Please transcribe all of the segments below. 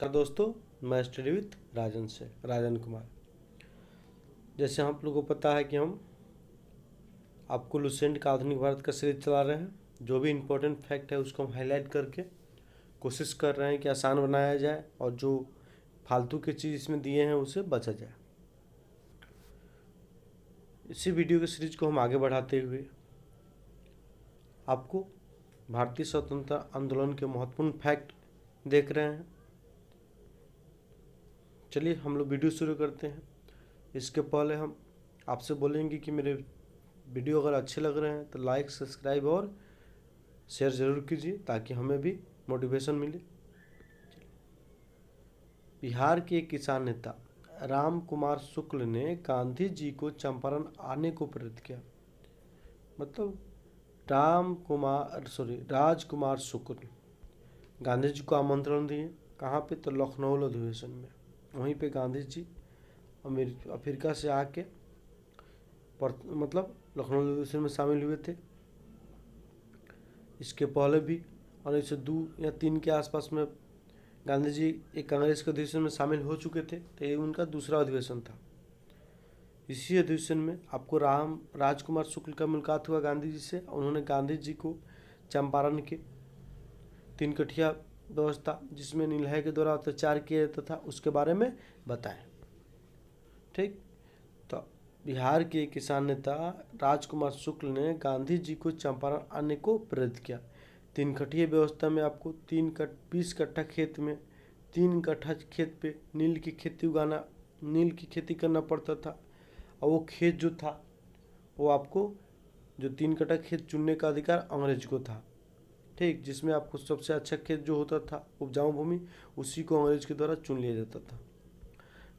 दोस्तों, मैं study with Rajan Kumar. जैसे आप लोगों को पता है कि हम आपको लुसेंट का आधुनिक भारत का सीरीज चला रहे हैं। जो भी इम्पोर्टेंट फैक्ट है उसको हम हाईलाइट करके कोशिश कर रहे हैं कि आसान बनाया जाए और जो फालतू की चीज़ इसमें दिए हैं उसे बचा जाए। इसी वीडियो की सीरीज को हम आगे बढ़ाते हुए आपको भारतीय स्वतंत्रता आंदोलन के महत्वपूर्ण फैक्ट देख रहे हैं। चलिए हम लोग वीडियो शुरू करते हैं। इसके पहले हम आपसे बोलेंगे कि मेरे वीडियो अगर अच्छे लग रहे हैं तो लाइक, सब्सक्राइब और शेयर ज़रूर कीजिए ताकि हमें भी मोटिवेशन मिले। बिहार के किसान नेता राम कुमार शुक्ल ने गांधी जी को चंपारण आने को प्रेरित किया। मतलब राजकुमार शुक्ल गांधी जी को आमंत्रण दिए। कहाँ पे? तो लखनऊ अधिवेशन में। वहीं पे गांधी जी अफ्रीका से आके मतलब लखनऊ अधिवेशन में शामिल हुए थे। इसके पहले भी 1902 या 3 के आसपास में गांधी जी एक कांग्रेस के अधिवेशन में शामिल हो चुके थे, तो ये उनका दूसरा अधिवेशन था। इसी अधिवेशन में आपको राजकुमार शुक्ल का मुलाकात हुआ गांधी जी से। उन्होंने गांधी जी को चंपारण के 3 कठिया व्यवस्था जिसमें नीलहै के द्वारा अत्याचार किया जाता था उसके बारे में बताया। ठीक, तो बिहार के किसान नेता राजकुमार शुक्ल ने गांधी जी को चंपारण आने को प्रेरित किया। 3 कठिया व्यवस्था में आपको 20 कट्ठा खेत में 3 कट्ठा खेत पे नील की खेती करना पड़ता था। और वो खेत जो था वो आपको जो 3 कट्ठा खेत चुनने का अधिकार अंग्रेज को था। ठीक, जिसमें आपको सबसे अच्छा खेत जो होता था उपजाऊ भूमि, उसी को अंग्रेज के द्वारा चुन लिया जाता था।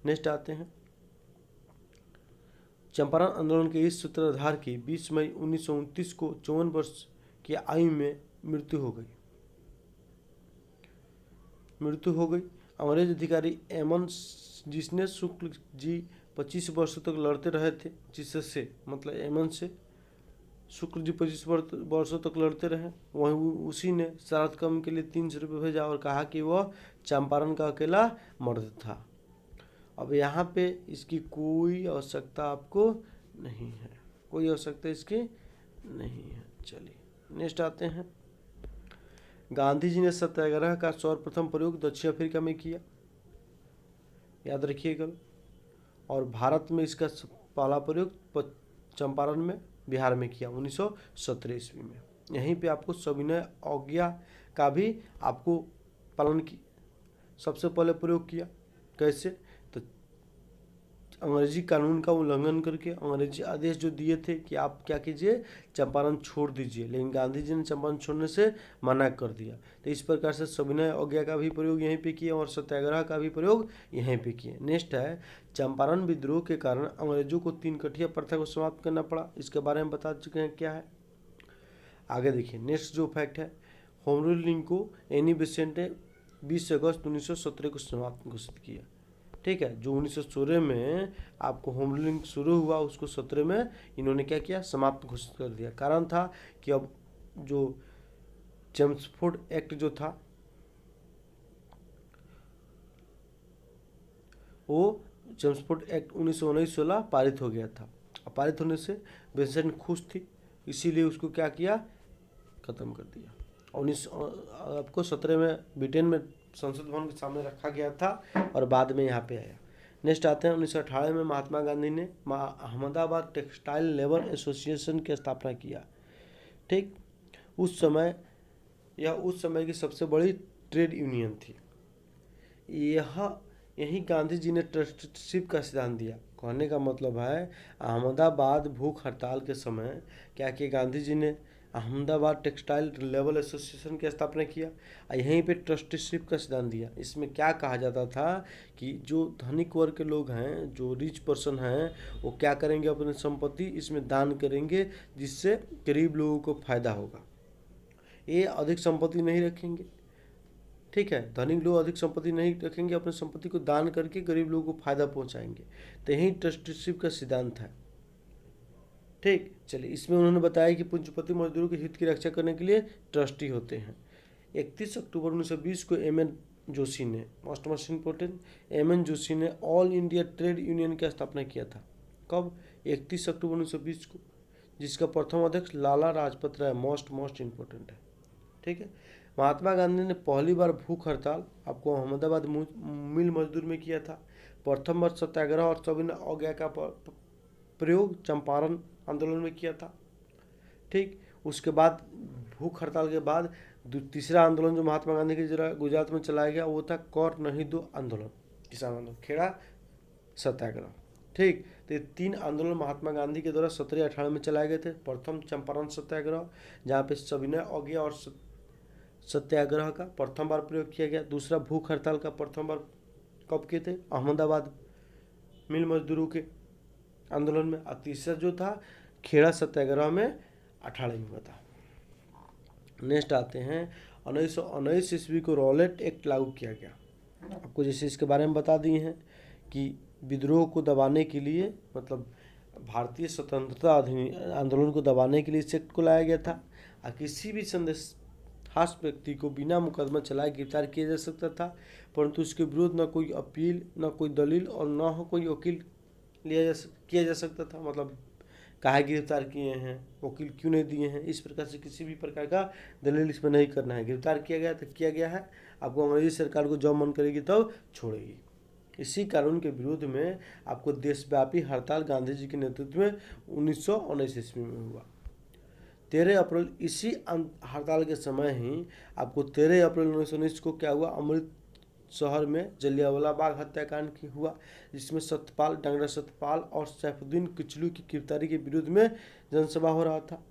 नेक्स्ट आते हैं, चंपारण आंदोलन के इस सूत्रधार की 20 मई 1929 को 54 वर्ष की आयु में मृत्यु हो गई। अंग्रेज अधिकारी एमन जिसने शुक्ल जी 25 वर्षों तक लड़ते रहे थे, जिससे मतलब एमन से शुक्ल जी 25 वर्षों तक लड़ते रहे। वहीं उसी ने शरारत कम के लिए 300 रुपये भेजा और कहा कि वह चंपारण का अकेला मर्द था। अब यहाँ पे इसकी कोई आवश्यकता आपको नहीं है, कोई आवश्यकता इसकी नहीं है। चलिए नेक्स्ट आते हैं, गांधी जी ने सत्याग्रह का सर्वप्रथम प्रयोग दक्षिण अफ्रीका में किया, याद रखिएगा। और भारत में इसका पहला प्रयोग चंपारण में बिहार में किया 1917 ईस्वी में। यहीं पे आपको सविनय अवज्ञा का भी आपको पालन की सबसे पहले प्रयोग किया। कैसे? तो अंग्रेजी कानून का उल्लंघन करके अंग्रेजी आदेश जो दिए थे कि आप क्या कीजिए, चंपारण छोड़ दीजिए, लेकिन गांधी जी ने चंपारण छोड़ने से मना कर दिया। तो इस प्रकार से सविनय अवज्ञा का भी प्रयोग यहीं पे किए और सत्याग्रह का भी प्रयोग यहीं पे किए। नेक्स्ट है, चंपारण विद्रोह के कारण अंग्रेजों को 3 कठिया प्रथा को समाप्त करना पड़ा। इसके बारे में बता चुके हैं क्या है। आगे देखिए, नेक्स्ट जो फैक्ट है, होम रूलिंग को एनी बेसेंट ने 20 अगस्त 1917 को समाप्त घोषित किया। ठीक है, जो 1916 में आपको होम रूलिंग शुरू हुआ उसको 17 में इन्होंने क्या किया, समाप्त घोषित कर दिया। कारण था कि अब जो चेम्सफोर्ड एक्ट जो था वो चेम्सफोर्ड एक्ट 1916 पारित हो गया था। पारित होने से बेसेंट खुश थी, इसीलिए उसको क्या किया, खत्म कर दिया। 19 आपको 17 में ब्रिटेन में संसद भवन के सामने रखा गया था और बाद में यहाँ पे आया। नेक्स्ट आते हैं, 1918 में महात्मा गांधी ने अहमदाबाद टेक्सटाइल लेबर एसोसिएशन की स्थापना किया। ठीक, उस समय की सबसे बड़ी ट्रेड यूनियन थी। यही गांधी जी ने ट्रस्टीशिप का सिद्धांत दिया। कहने का मतलब है, अहमदाबाद भूख हड़ताल के समय क्या किया, गांधी जी ने अहमदाबाद टेक्सटाइल लेबर एसोसिएशन की स्थापना किया और यहीं पे ट्रस्टीशिप का सिद्धांत दिया। इसमें क्या कहा जाता था कि जो धनिक वर्ग के लोग हैं, जो रिच पर्सन हैं, वो क्या करेंगे, अपनी संपत्ति इसमें दान करेंगे, जिससे गरीब लोगों को फायदा होगा। ये अधिक संपत्ति नहीं रखेंगे। ठीक है, धनिक लोग अधिक संपत्ति नहीं रखेंगे, अपनी संपत्ति को दान करके गरीब लोगों को फायदा पहुंचाएंगे। तो यही ट्रस्टीशिप का सिद्धांत है। ठीक, चलिए इसमें उन्होंने बताया कि पूंजीपति मजदूरों के हित की रक्षा करने के लिए ट्रस्टी होते हैं। 31 अक्टूबर 1920 को जोशी ने, most important, M N Joshi ने ऑल इंडिया ट्रेड यूनियन की स्थापना किया था। कब? 31 अक्टूबर 1920 को, जिसका प्रथम अध्यक्ष लाला लाजपत राय मोस्ट इम्पोर्टेंट है। ठीक है। महात्मा गांधी ने पहली बार भूख हड़ताल आपको अहमदाबाद मिल मजदूर में किया था। प्रथम बार सत्याग्रह और सविनय अवज्ञा का प्रयोग चंपारण आंदोलन में किया था। ठीक। उसके बाद भूख हड़ताल के बाद तीसरा आंदोलन जो महात्मा गांधी के जरा गुजरात में चलाया गया वो था कर नहीं दो आंदोलन, किसान आंदोलन, खेड़ा सत्याग्रह। ठीक। तो ये 3 आंदोलन महात्मा गांधी के द्वारा 1718 में चलाए गए थे। प्रथम चंपारण सत्याग्रह, जहाँ पे सविनय अवज्ञा और सत्याग्रह का प्रथम बार प्रयोग किया गया। दूसरा भूख हड़ताल का प्रथम बार कब किए थे? अहमदाबाद मिल मजदूरों के आंदोलन में। और तीसरा जो था खेड़ा सत्याग्रह में 18 में हुआ था। नेक्स्ट आते हैं 1919 ईस्वी को रॉलेट एक्ट लागू किया गया। आपको जैसे इसके बारे में बता दिए हैं कि विद्रोह को दबाने के लिए, मतलब भारतीय स्वतंत्रता आंदोलन को दबाने के लिए इस एक्ट को लाया गया था। और किसी भी संदेहास्पद व्यक्ति को बिना मुकदमा चलाए गिरफ्तार किया जा सकता था, परंतु उसके विरुद्ध न कोई अपील, न कोई दलील और न हो कोई वकील किया जा सकता था। मतलब काहे गिरफ्तार किए हैं, वकील क्यों नहीं दिए हैं, इस प्रकार से किसी भी प्रकार का दलील इसमें नहीं करना है। गिरफ्तार किया गया तो किया गया है, आपको अंग्रेजी सरकार को जब मन करेगी तब छोड़ेगी। इसी कानून के विरोध में आपको देशव्यापी हड़ताल गांधी जी के नेतृत्व में 1919 ईस्वी में हुआ। 13 अप्रैल, इसी हड़ताल के समय ही आपको 13 अप्रैल 1919 को क्या हुआ? अमृत शहर में जलियांवाला बाग हत्याकांड की हुआ, जिसमें सत्यपाल, डंगरा सत्यपाल और सैफुद्दीन किचलू की गिरफ्तारी के विरोध में जनसभा हो रहा था।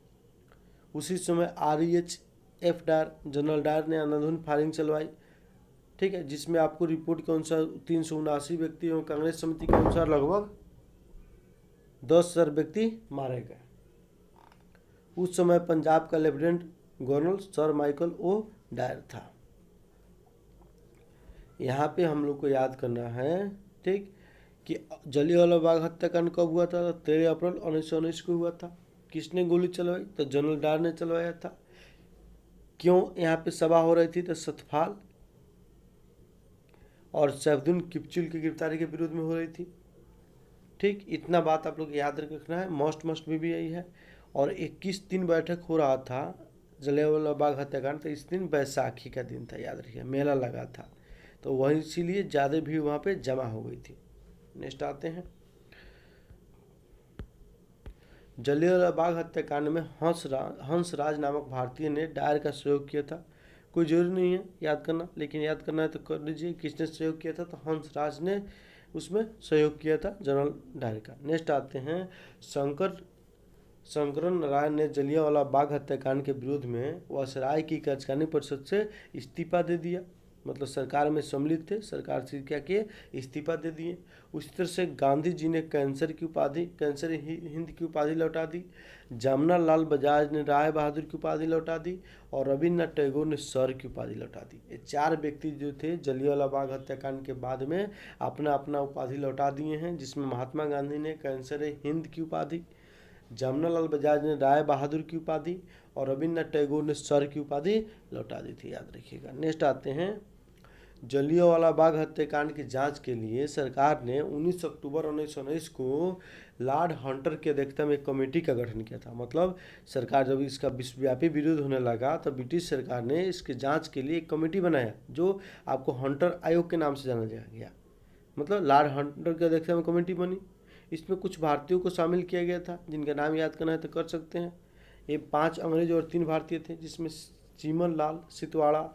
उसी समय REHF डायर, जनरल डायर ने अंधाधुंध फायरिंग चलवाई। ठीक है। जिसमें आपको रिपोर्ट के अनुसार 379 व्यक्ति एवं कांग्रेस समिति के अनुसार लगभग 10,000 व्यक्ति मारे गए। उस समय पंजाब का lieutenant governor sir Michael O'Dwyer था। यहाँ पे हम लोग को याद करना है, ठीक, कि जलियांवाला बाग हत्याकांड कब हुआ था? 13 अप्रैल 1919 को हुआ था। किसने गोली चलवाई? तो जनरल डायर ने चलवाया था। क्यों यहाँ पे सभा हो रही थी? तो सतपाल और सैफुद्दीन किचलू की गिरफ्तारी के विरोध में हो रही थी। ठीक। इतना बात आप लोग याद रखना है। मस्ट में भी यही है। और 21 दिन बैठक हो रहा था जलियांवाला बाग हत्याकांड, तो इस दिन बैसाखी का दिन था, याद रखिए, मेला लगा था, तो वही इसीलिए ज़्यादा भीड़ वहाँ पे जमा हो गई थी। नेक्स्ट आते हैं, जलियांवाला बाग हत्याकांड में हंसराज नामक भारतीय ने डायर का सहयोग किया था। कोई जरूरी नहीं है याद करना, लेकिन याद करना है तो कर लीजिए। किसने सहयोग किया था? तो हंसराज ने उसमें सहयोग किया था जनरल डायर का। नेक्स्ट आते हैं, शंकरन राय ने जलियांवाला बाग हत्याकांड के विरोध में वायसराय की कार्यकारिणी परिषद से इस्तीफा दे दिया। मतलब सरकार में सम्मिलित थे, सरकार से क्या किए? इस्तीफा दे दिए। उसी तरह से गांधी जी ने कैंसर हिंद की उपाधि लौटा दी। जमुना लाल बजाज ने राय बहादुर की उपाधि लौटा दी और रविन्द्रनाथ टैगोर ने सर की उपाधि लौटा दी। ये 4 व्यक्ति जो थे जलियांवाला बाग हत्याकांड के बाद में अपना अपना उपाधि लौटा दिए हैं, जिसमें महात्मा गांधी ने कैंसर हिंद की उपाधि, जमुना लाल बजाज ने राय बहादुर की उपाधि और रविन्द्रनाथ टैगोर ने सर की उपाधि लौटा दी थी, याद रखिएगा। नेक्स्ट आते हैं, जलियांवाला बाग हत्याकांड की जांच के लिए सरकार ने 19 अक्टूबर 1919 को लॉर्ड हंटर की अध्यक्षता में एक कमेटी का गठन किया था। मतलब सरकार जब इसका विश्वव्यापी विरोध होने लगा तो ब्रिटिश सरकार ने इसके जांच के लिए एक कमेटी बनाया, जो आपको हंटर आयोग के नाम से जाना गया। मतलब लॉर्ड हंटर की अध्यक्षता में कमेटी बनी। इसमें कुछ भारतीयों को शामिल किया गया था, जिनका नाम याद करना है तो कर सकते हैं। ये 5 अंग्रेज और 3 भारतीय थे, जिसमें चीमन लाल सितवाड़ा,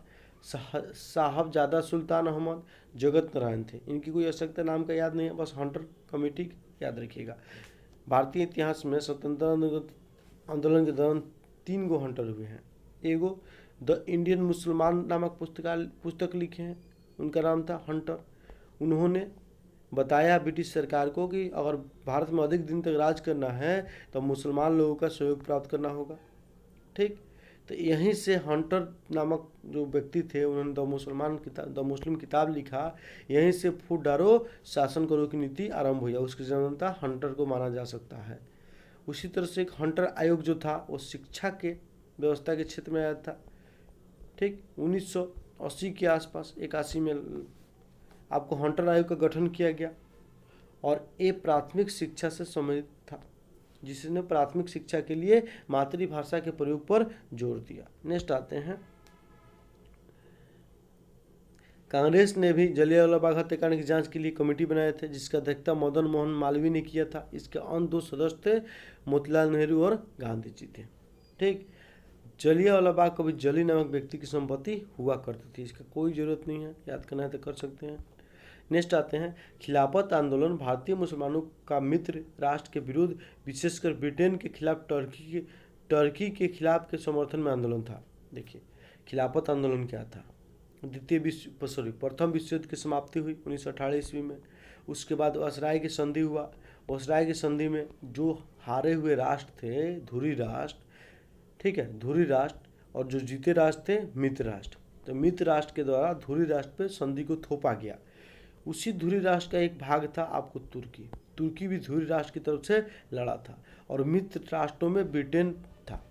साहबजादा सुल्तान अहमद, जगत नारायण थे। इनकी कोई आवश्यकता नाम का याद नहीं है, बस हंटर कमेटी याद रखिएगा। भारतीय इतिहास में स्वतंत्रता आंदोलन के दौरान 3 गो हंटर हुए हैं। एगो द इंडियन मुसलमान नामक पुस्तक लिखे हैं, उनका नाम था हंटर। उन्होंने बताया ब्रिटिश सरकार को कि अगर भारत में अधिक दिन तक राज करना है तो मुसलमान लोगों का सहयोग प्राप्त करना होगा। ठीक। तो यहीं से हंटर नामक जो व्यक्ति थे, उन्होंने द मुस्लिम किताब लिखा। यहीं से फूट डारो शासन करो की नीति आरंभ हुई। उसकी जनता हंटर को माना जा सकता है। उसी तरह से एक हंटर आयोग जो था वो शिक्षा के व्यवस्था के क्षेत्र में आया था। ठीक। 80 के आसपास 81 में आपको हंटर आयोग का गठन किया गया और ये प्राथमिक शिक्षा से संबंधित था, जिसने प्राथमिक शिक्षा के लिए मातृभाषा के प्रयोग पर जोर दिया। नेक्स्ट आते हैं, कांग्रेस ने भी जलियांवाला बाग हत्याकांड की जांच के लिए कमेटी बनाए थे, जिसका अध्यक्षता मदन मोहन मालवीय ने किया था। इसके अन्य 2 सदस्य थे, मोतीलाल नेहरू और गांधी जी थे। ठीक, जलियांवाला बाग कभी जली नामक व्यक्ति की संपत्ति हुआ करती थी, इसका कोई जरूरत नहीं है, याद करना है तो कर सकते हैं। नेक्स्ट आते हैं, खिलाफत आंदोलन भारतीय मुसलमानों का मित्र राष्ट्र के विरुद्ध, विशेषकर ब्रिटेन के खिलाफ टर्की के खिलाफ के समर्थन में आंदोलन था। देखिए खिलाफत आंदोलन क्या था। प्रथम विश्व युद्ध की समाप्ति हुई 1918 ईस्वी में। उसके बाद वासराय की संधि हुआ। वासराय की संधि में जो हारे हुए राष्ट्र थे धुरी राष्ट्र, ठीक है, धुरी राष्ट्र, और जो जीते राष्ट्र थे मित्र राष्ट्र। तो मित्र राष्ट्र के द्वारा धुरी राष्ट्र पे संधि को थोपा गया। उसी धुरी राष्ट्र का एक भाग था आपको तुर्की। तुर्की भी धुरी राष्ट्र की तरफ से लड़ा था और मित्र राष्ट्रों में ब्रिटेन था।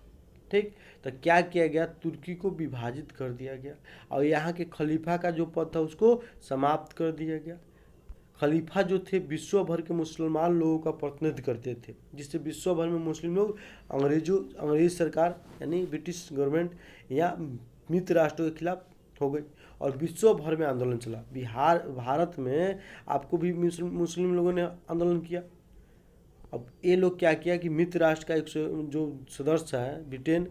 ठीक, तो क्या किया गया, तुर्की को विभाजित कर दिया गया और यहाँ के खलीफा का जो पद था उसको समाप्त कर दिया गया। खलीफा जो थे विश्व भर के मुसलमान लोगों का प्रतिनिधित्व करते थे, जिससे विश्व भर में मुस्लिम लोग अंग्रेज सरकार यानी ब्रिटिश गवर्नमेंट या मित्र राष्ट्रों के खिलाफ हो गई और विश्व भर में आंदोलन चला। भारत में आपको भी मुस्लिम लोगों ने आंदोलन किया। अब ये लोग क्या किया कि मित्र राष्ट्र का एक जो सदस्य है ब्रिटेन,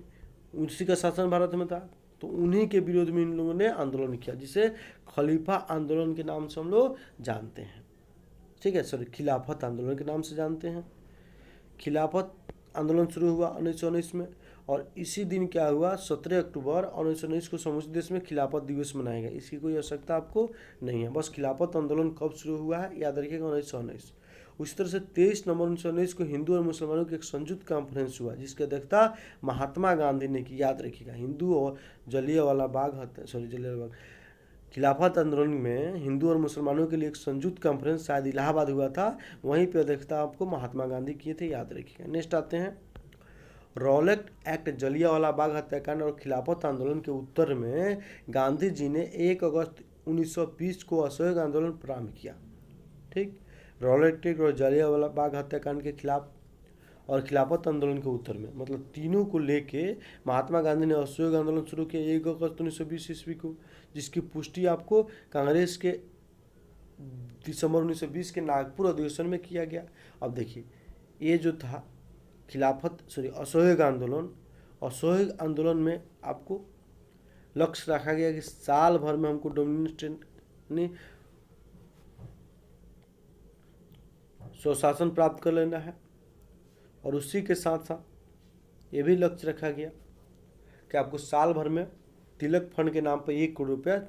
उसी का शासन भारत में था, तो उन्हीं के विरोध में इन लोगों ने आंदोलन किया, जिसे खलीफा आंदोलन के नाम से हम लोग जानते हैं। ठीक है, सॉरी, खिलाफत आंदोलन के नाम से जानते हैं। खिलाफत आंदोलन शुरू हुआ 1919 में और इसी दिन क्या हुआ, 17 अक्टूबर 1919 को समूचे देश में खिलाफत दिवस मनाया गया। इसकी कोई आवश्यकता आपको नहीं है, बस खिलाफत आंदोलन कब शुरू हुआ है याद रखिएगा, 1919। उसी तरह से 23 नवंबर 1919 को हिंदू और मुसलमानों की एक संयुक्त कॉन्फ्रेंस हुआ, जिसकी अध्यक्षता महात्मा गांधी ने की। याद रखिएगा, हिंदू और जलियांवाला बाग खिलाफत आंदोलन में हिंदू और मुसलमानों के लिए एक संयुक्त कॉन्फ्रेंस शायद इलाहाबाद हुआ था, वहीं पर अध्यक्षता आपको महात्मा गांधी किए थे, याद रखिएगा। नेक्स्ट आते हैं, रॉलेट एक्ट जलियांवाला बाग हत्याकांड और खिलाफत आंदोलन के उत्तर में गांधी जी ने 1 अगस्त 1920 को असहयोग आंदोलन प्रारंभ किया। ठीक, रॉलेट एक्ट और जलियांवाला बाग हत्याकांड के खिलाफ और खिलाफत आंदोलन के उत्तर में, मतलब तीनों को लेके महात्मा गांधी ने असहयोग आंदोलन शुरू किया 1 अगस्त 1920 ईस्वी को, जिसकी पुष्टि आपको कांग्रेस के दिसंबर 1920 के नागपुर अधिवेशन में किया गया। अब देखिए, ये जो था असहयोग आंदोलन में आपको लक्ष्य रखा गया कि साल भर में हमको डोमिनियन स्वशासन प्राप्त कर लेना है और उसी के साथ साथ ये भी लक्ष्य रखा गया कि आपको साल भर में तिलक फंड के नाम पर 1 करोड़ रुपया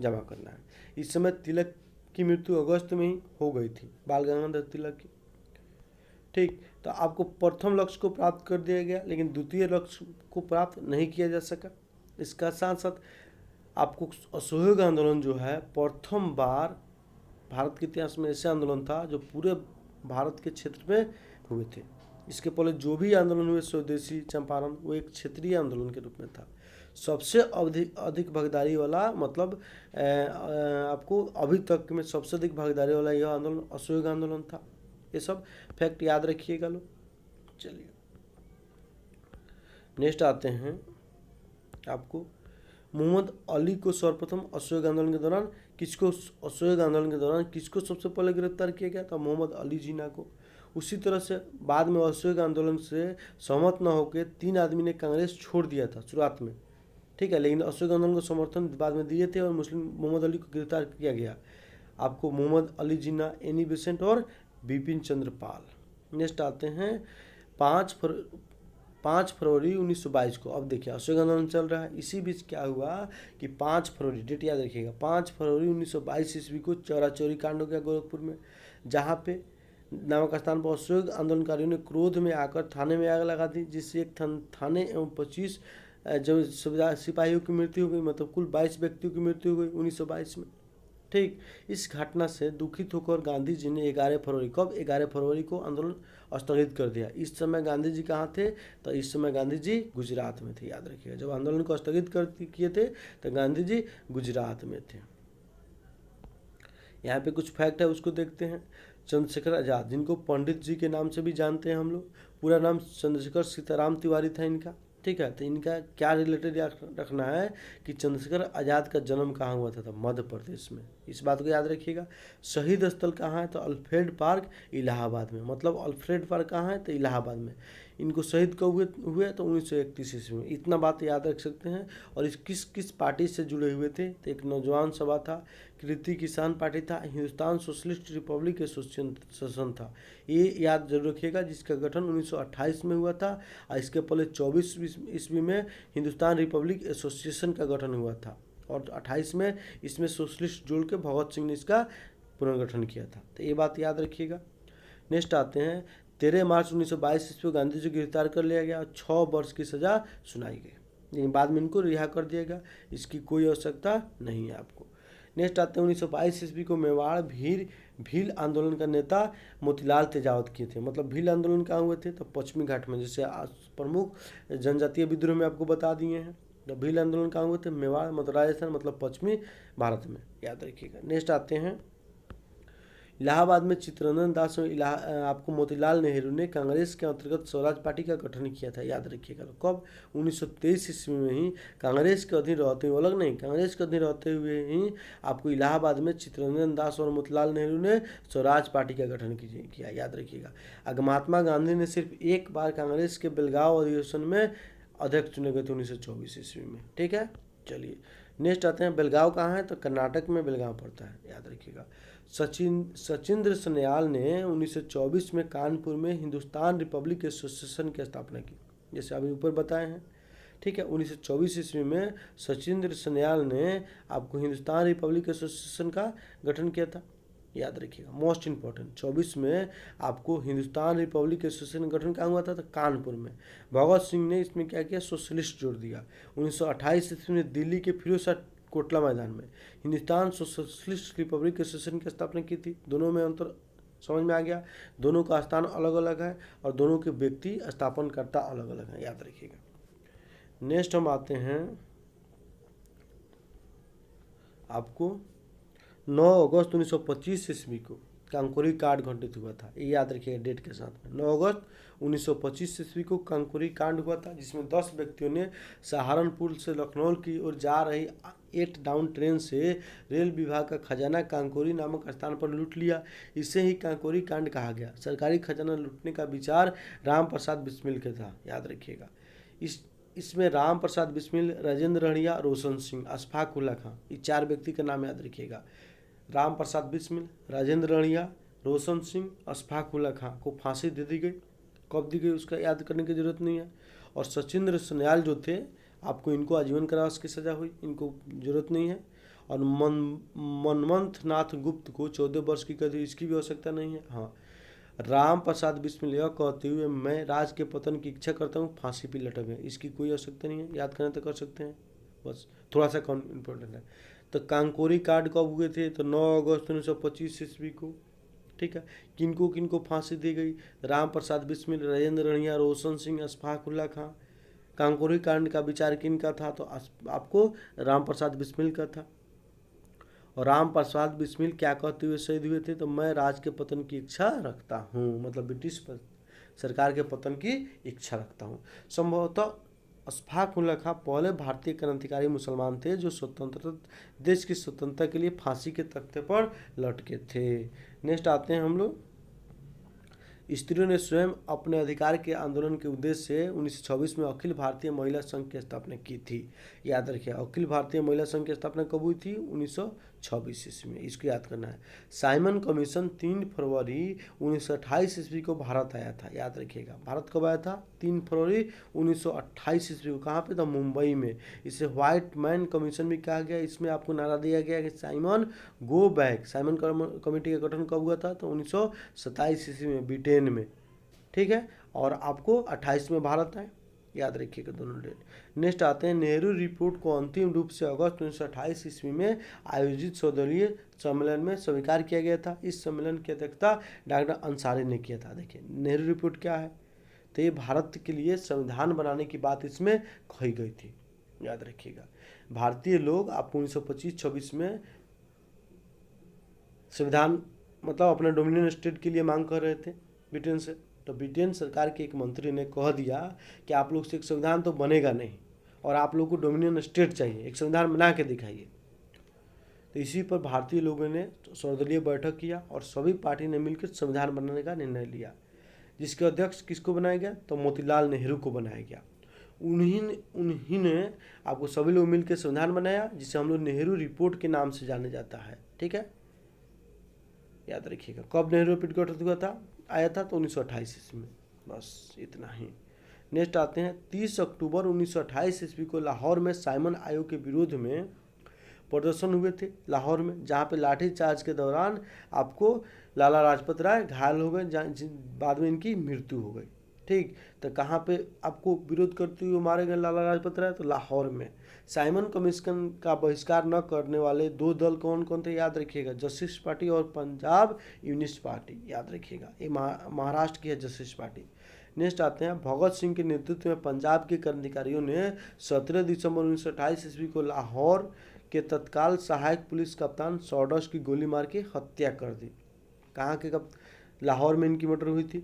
जमा करना है। इस समय तिलक की मृत्यु अगस्त में ही हो गई थी, बाल गंगाधर तिलक की। ठीक, तो आपको प्रथम लक्ष्य को प्राप्त कर दिया गया, लेकिन द्वितीय लक्ष्य को प्राप्त नहीं किया जा सका। इसका साथ साथ आपको असहयोग आंदोलन जो है प्रथम बार भारत के इतिहास में ऐसे आंदोलन था जो पूरे भारत के क्षेत्र में हुए थे। इसके पहले जो भी आंदोलन हुए स्वदेशी चंपारण, वो एक क्षेत्रीय आंदोलन के रूप में था। सबसे अधिक भागीदारी वाला, मतलब आपको अभी तक में सबसे अधिक भागीदारी वाला यह आंदोलन असहयोग आंदोलन था। ये सब फैक्ट याद रखिएगा लोग। चलिए नेक्स्ट आते हैं, आपको मोहम्मद अली को सर्वप्रथम असहयोग आंदोलन के दौरान किसको सबसे पहले गिरफ्तार किया गया था? मोहम्मद अली जिन्ना को। उसी तरह से बाद में असहयोग आंदोलन से सहमत न होकर 3 आदमी ने कांग्रेस छोड़ दिया था शुरुआत में, ठीक है, लेकिन असहयोग आंदोलन को समर्थन बाद में दिए थे और मुस्लिम मोहम्मद अली को गिरफ्तार किया गया। आपको मोहम्मद अली जिन्ना, एनी बेसेंट और बिपिन चंद्र पाल। नेक्स्ट आते हैं 5 फरवरी 1922 को। अब देखिए असहयोग आंदोलन चल रहा है, इसी बीच क्या हुआ कि 5 फरवरी, डेट याद रखिएगा, 5 फरवरी 1922 ईस्वी को चौरा चौरी कांड हो गया गोरखपुर में, जहाँ पे नामक स्थान पर असहयोग आंदोलनकारियों ने क्रोध में आकर थाने में आग लगा दी, जिससे एक थाने एवं 25 जो सिपाहियों की मृत्यु हो गई, मतलब कुल 22 व्यक्तियों की मृत्यु हो गई 1922 में। ठीक। इस घटना से दुखित होकर गांधी जी ने 11 फरवरी, कब 11 फरवरी को आंदोलन स्थगित कर दिया। इस समय गांधी जी कहाँ थे, तो इस समय गांधी जी गुजरात में थे, याद रखिएगा। जब आंदोलन को स्थगित कर किए थे तो गांधी जी गुजरात में थे। यहाँ पे कुछ फैक्ट है, उसको देखते हैं। चंद्रशेखर आज़ाद, जिनको पंडित जी के नाम से भी जानते हैं हम लोग, पूरा नाम चंद्रशेखर सीताराम तिवारी था इनका, ठीक है। तो इनका क्या रिलेटेड रखना है कि चंद्रशेखर आज़ाद का जन्म कहाँ हुआ था, मध्य प्रदेश में, इस बात को याद रखिएगा। शहीद स्थल कहाँ है, तो अल्फ्रेड पार्क इलाहाबाद में, मतलब अल्फ्रेड पार्क कहाँ है, तो इलाहाबाद में। इनको शहीद कब हुए तो 1931 ईस्वी में, इतना बात याद रख सकते हैं। और इस किस किस पार्टी से जुड़े हुए थे, तो एक नौजवान सभा था, कृति किसान पार्टी था, हिंदुस्तान सोशलिस्ट रिपब्लिक एसोसिएशन था, ये याद जरूर रखिएगा, जिसका गठन 1928 में हुआ था। और इसके पहले 24 ईस्वी में हिंदुस्तान रिपब्लिक एसोसिएशन का गठन हुआ था, और 28 में इसमें सोशलिस्ट जोड़ के भगत सिंह ने इसका पुनर्गठन किया था। तो ये बात याद रखिएगा। नेक्स्ट आते हैं, 13 मार्च 1922 ईस्वी को गांधी जी को गिरफ्तार कर लिया गया और 6 वर्ष की सजा सुनाई गई, लेकिन बाद में इनको रिहा कर दिया गया, इसकी कोई आवश्यकता नहीं है आपको। नेक्स्ट आते हैं 1922 ईस्वी को मेवाड़ भील आंदोलन का नेता मोतीलाल तेजावत किए थे। मतलब भील आंदोलन कहाँ हुए थे, तो पश्चिमी घाट में, जैसे प्रमुख जनजातीय विद्रोह में आपको बता दिए हैं। तो भील आंदोलन कहाँ हुए थे, मेवाड़, मतलब राजस्थान, मतलब पश्चिमी भारत में, याद रखिएगा। नेक्स्ट आते हैं, इलाहाबाद में चित्तरंजन दास और आपको मोतीलाल नेहरू ने कांग्रेस के अंतर्गत स्वराज पार्टी का गठन किया था, याद रखिएगा। तो कब, 1923 ईस्वी में ही कांग्रेस के अधीन रहते हुए, अलग नहीं, कांग्रेस के अधीन रहते हुए ही आपको इलाहाबाद में चित्तरंजन दास और मोतीलाल नेहरू ने स्वराज पार्टी का गठन किया, याद रखिएगा। अगर महात्मा गांधी ने सिर्फ एक बार कांग्रेस के बेलगांव अधिवेशन में अध्यक्ष चुने गए थे 1924 ईस्वी में, ठीक है। चलिए नेक्स्ट आते हैं, बेलगांव कहाँ है, तो कर्नाटक में बेलगांव पड़ता है, याद रखिएगा। सचिंद्र सन्याल ने 1924 में कानपुर में हिंदुस्तान रिपब्लिक एसोसिएशन की स्थापना की, जैसे अभी ऊपर बताए हैं, ठीक है। 1924 ईस्वी में सचिंद्र सन्याल ने आपको हिंदुस्तान रिपब्लिक एसोसिएशन का गठन किया था, याद रखिएगा। मोस्ट इंपॉर्टेंट, 24 में आपको हिंदुस्तान रिपब्लिक एसोसिएशन का गठन कहाँ हुआ था, तो कानपुर में। भगत सिंह ने इसमें क्या किया, सोशलिस्ट जोड़ दिया। 1928 ईस्वी में दिल्ली के फिरोज शाह कोटला मैदान में हिंदुस्तान सोशलिस्ट रिपब्लिक एसोसिएशन की स्थापना की थी। दोनों में अंतर समझ में आ गया, दोनों का स्थान अलग अलग है और दोनों के व्यक्ति स्थापनकर्ता अलग अलग हैं, याद रखिएगा। नेक्स्ट हम आते हैं, आपको 9 अगस्त 1925 ईस्वी को कांकोरी कांड घटित हुआ था, ये याद रखिएगा डेट के साथ में। 9 अगस्त 1925 ईस्वी को कांकोरी कांड हुआ था, जिसमें 10 व्यक्तियों ने सहारनपुर से लखनऊ की ओर जा रही 8 डाउन ट्रेन से रेल विभाग का खजाना कांकोरी नामक स्थान पर लूट लिया। इसे ही कांकोरी कांड कहा गया। सरकारी खजाना लूटने का विचार राम प्रसाद बिस्मिल का था, याद रखिएगा। इसमें राम प्रसाद बिस्मिल, राजेंद्र रहिया, रोशन सिंह, अशफाक उल्ला खां, ये 4 व्यक्ति का नाम याद रखिएगा। राम प्रसाद बिस्मिल, राजेंद्र रहिया, रोशन सिंह, अशफाक उल्ला खां को फांसी दे दी गई। कब दी गई उसका याद करने की जरूरत नहीं है। और सचिंद्र सन्याल जो थे, आपको इनको आजीवन कारावास की सजा हुई, इनको जरूरत नहीं है। और मनमंथ नाथ गुप्त को 14 वर्ष की कैद, इसकी भी आवश्यकता नहीं है। हाँ, राम प्रसाद बिस्मिल यह कहते हुए मैं राज के पतन की इच्छा करता हूँ, फांसी पर लटक गए, इसकी कोई आवश्यकता नहीं है, याद करना तो कर सकते हैं, बस थोड़ा सा कौन इम्पोर्टेंट है। तो कांकोरी कांड कब हुए थे, तो 9 अगस्त 1925 ईस्वी को, ठीक है। किनको किनको फांसी दी गई, राम प्रसाद बिस्मिल, राजेंद्र रहिया, रोशन सिंह, अशफाक उल्ला खां। कांकोरी कांड का विचार किनका था, तो आपको राम प्रसाद बिस्मिल का था। और राम प्रसाद बिस्मिल क्या कहते हुए शहीद हुए थे, तो मैं राज के पतन की इच्छा रखता हूँ, मतलब ब्रिटिश सरकार के पतन की इच्छा रखता हूँ। संभवतः अशफाक उल्ला खां पहले भारतीय क्रांतिकारी मुसलमान थे जो देश की स्वतंत्रता के लिए फांसी के तख्ते पर लटके थे। नेक्स्ट आते हैं हम लोग, स्त्रियों ने स्वयं अपने अधिकार के आंदोलन के उद्देश्य से 1926 में अखिल भारतीय महिला संघ की स्थापना की थी, याद रखिए। अखिल भारतीय महिला संघ की स्थापना कब हुई थी, 1926 ईस्वी में, इसको याद करना है। साइमन कमीशन 3 फरवरी 1928 ईस्वी को भारत आया था, याद रखिएगा। भारत कब आया था, 3 फरवरी 1928 ईस्वी को, कहाँ पे था, मुंबई में। इसे व्हाइट मैन कमीशन भी कहा गया। इसमें आपको नारा दिया गया कि Simon go back. Simon committee का गठन कब हुआ था, तो 1927 ईस्वी में, ब्रिटेन में, ठीक है। और आपको 28 में भारत आए। याद रखिएगा दोनों डेट। नेक्स्ट आते हैं, नेहरू रिपोर्ट को अंतिम रूप से अगस्त 1928 ईस्वी में आयोजित सर्वदलीय सम्मेलन में स्वीकार किया गया था। इस सम्मेलन की अध्यक्षता डॉक्टर अंसारी ने किया था। देखिए नेहरू रिपोर्ट क्या है, तो ये भारत के लिए संविधान बनाने की बात इसमें कही गई थी, याद रखिएगा। भारतीय लोग आपको 1925-26 में संविधान मतलब अपना डोमिनियन स्टेट के लिए मांग कर रहे थे ब्रिटेन से, तो ब्रिटेन सरकार के एक मंत्री ने कह दिया कि आप लोग से एक संविधान तो बनेगा नहीं और आप लोग को डोमिनियन स्टेट चाहिए, एक संविधान बना के दिखाइए। तो इसी पर भारतीय लोगों ने सर्वदलीय बैठक किया और सभी पार्टी ने मिलकर संविधान बनाने का निर्णय लिया, जिसके अध्यक्ष किसको बनाया गया, तो मोतीलाल नेहरू को बनाया गया। उन्हीं ने आपको सभी लोग मिलकर संविधान बनाया, जिसे हम लोग नेहरू रिपोर्ट के नाम से जाने जाता है। ठीक है, याद रखिएगा। कब नेहरू रिपोर्ट गठित हुआ था, आया था, तो 1928 ईस्वी में। बस इतना ही। नेक्स्ट आते हैं, 30 अक्टूबर 1928 ईस्वी को लाहौर में साइमन आयोग के विरोध में प्रदर्शन हुए थे लाहौर में, जहाँ पे लाठीचार्ज के दौरान आपको लाला लाजपत राय घायल हो गए, बाद में इनकी मृत्यु हो गई। ठीक, तो कहाँ पे आपको विरोध करते हुए मारे गए लाला लाजपत राय, तो लाहौर में। साइमन कमीशन का बहिष्कार न करने वाले दो दल कौन कौन थे, याद रखिएगा, जस्टिस पार्टी और पंजाब यूनिस्ट पार्टी, याद रखिएगा। ये महाराष्ट्र की है जस्टिस पार्टी। नेक्स्ट आते हैं, भगत सिंह के नेतृत्व में पंजाब के क्रांतिकारियों ने 17 दिसंबर 1928 ईस्वी को लाहौर के तत्काल सहायक पुलिस कप्तान सॉडर्स की गोली मार के हत्या कर दी। कहाँ के लाहौर में इनकी मर्डर हुई थी,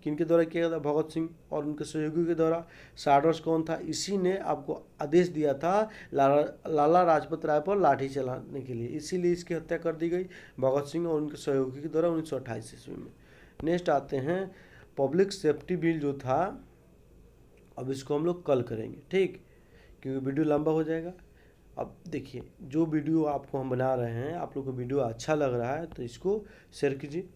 किनके द्वारा किया गया था, भगत सिंह और उनके सहयोगियों के द्वारा। सॉडर्स कौन था, इसी ने आपको आदेश दिया था लाला लाजपत राय पर लाठी चलाने के लिए, इसीलिए इसकी हत्या कर दी गई भगत सिंह और उनके सहयोगी के द्वारा 1928 ईस्वी में। नेक्स्ट आते हैं, पब्लिक सेफ्टी बिल जो था, अब इसको हम लोग कल करेंगे, ठीक, क्योंकि वीडियो लंबा हो जाएगा। अब देखिए, जो वीडियो आपको हम बना रहे हैं, आप लोग को वीडियो अच्छा लग रहा है तो इसको शेयर कीजिए।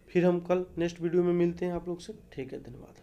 फिर हम कल नेक्स्ट वीडियो में मिलते हैं आप लोग से। ठीक है, धन्यवाद।